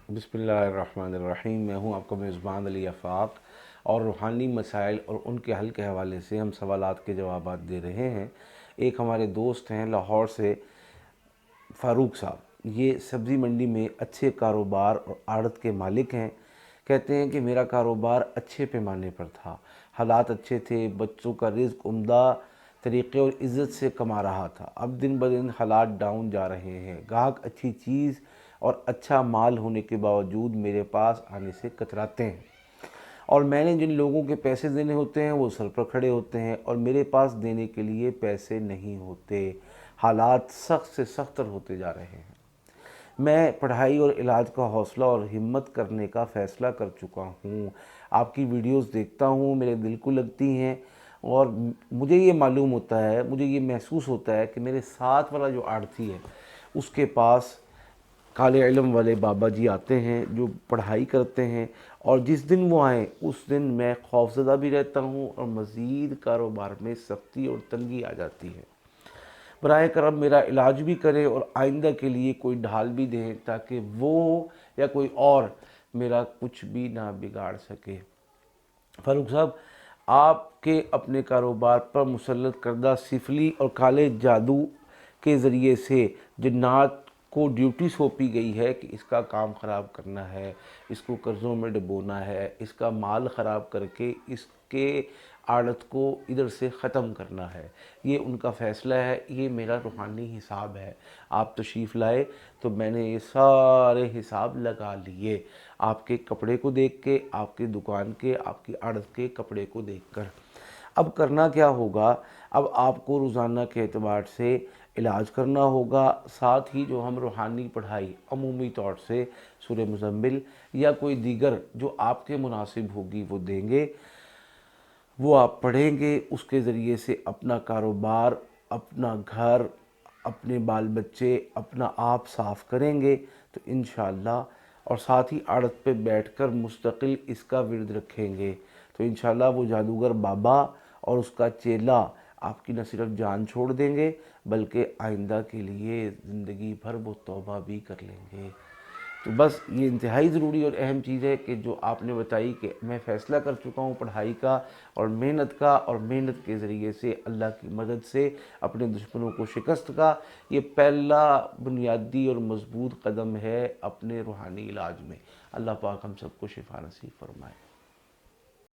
बिस्मिल्लाहिर्रहमानिर्रहीम। मैं हूं आपका मेज़बान अली आफ़ाक और रूहानी मसाइल और उनके हल के हवाले से हम सवालात के जवाबात दे रहे हैं। एक हमारे दोस्त हैं लाहौर से, फ़ारूक साहब। ये सब्ज़ी मंडी में अच्छे कारोबार और आड़त के मालिक हैं। कहते हैं कि मेरा कारोबार अच्छे पैमाने पर था, हालात अच्छे थे, बच्चों का रिज़्क उम्दा तरीक़े और इज़्ज़त से कमा रहा था। अब दिन ब दिन हालात डाउन जा रहे हैं। गाहक अच्छी चीज़ और अच्छा माल होने के बावजूद मेरे पास आने से कतराते हैं, और मैंने जिन लोगों के पैसे देने होते हैं वो सर पर खड़े होते हैं और मेरे पास देने के लिए पैसे नहीं होते। हालात सख्त से सख्तर होते जा रहे हैं। मैं पढ़ाई और इलाज का हौसला और हिम्मत करने का फ़ैसला कर चुका हूँ। आपकी वीडियोस देखता हूँ, मेरे दिल को लगती हैं, और मुझे ये मालूम होता है, मुझे ये महसूस होता है कि मेरे साथ वाला जो आड़ती है उसके पास काले इल्म वाले बाबा जी आते हैं जो पढ़ाई करते हैं, और जिस दिन वो आएँ उस दिन मैं खौफज़दा भी रहता हूँ और मज़ीद कारोबार में सख्ती और तंगी आ जाती है। बराए करम मेरा इलाज भी करें और आइंदा के लिए कोई ढाल भी दें ताकि वो या कोई और मेरा कुछ भी ना बिगाड़ सके। फ़ारूक साहब, आपके अपने कारोबार पर मुसल्लत करदा सिफली और काले जादू के ज़रिए से जिन्नात को ड्यूटी सौंपी गई है कि इसका काम ख़राब करना है, इसको कर्ज़ों में डुबोना है, इसका माल ख़राब करके इसके आड़त को इधर से ख़त्म करना है। ये उनका फ़ैसला है, ये मेरा रूहानी हिसाब है। आप तशरीफ़ लाए तो मैंने ये सारे हिसाब लगा लिए, आपके कपड़े को देख के, आपकी दुकान के, आपकी आड़त के कपड़े को देख कर। अब करना क्या होगा? अब आपको रोज़ाना के एतबार से इलाज करना होगा, साथ ही जो हम रूहानी पढ़ाई अमूमी तौर से सूरह मुज़म्मिल या कोई दीगर जो आपके मुनासिब होगी वो देंगे, वो आप पढ़ेंगे। उसके ज़रिए से अपना कारोबार, अपना घर, अपने बाल बच्चे, अपना आप साफ़ करेंगे तो इंशाअल्लाह, और साथ ही आड़त पे बैठकर मुस्तकिल इसका विर्द रखेंगे तो इंशाअल्लाह वो जादूगर बाबा और उसका चेला आपकी न सिर्फ जान छोड़ देंगे बल्कि आइंदा के लिए ज़िंदगी भर वो तौबा भी कर लेंगे। तो बस ये इंतहाई ज़रूरी और अहम चीज़ है कि जो आपने बताई कि मैं फ़ैसला कर चुका हूँ पढ़ाई का और मेहनत का, और मेहनत के ज़रिए से अल्लाह की मदद से अपने दुश्मनों को शिकस्त का, ये पहला बुनियादी और मज़बूत कदम है अपने रूहानी इलाज में। अल्लाह पाक हम सबको शिफा नसीब फरमाए।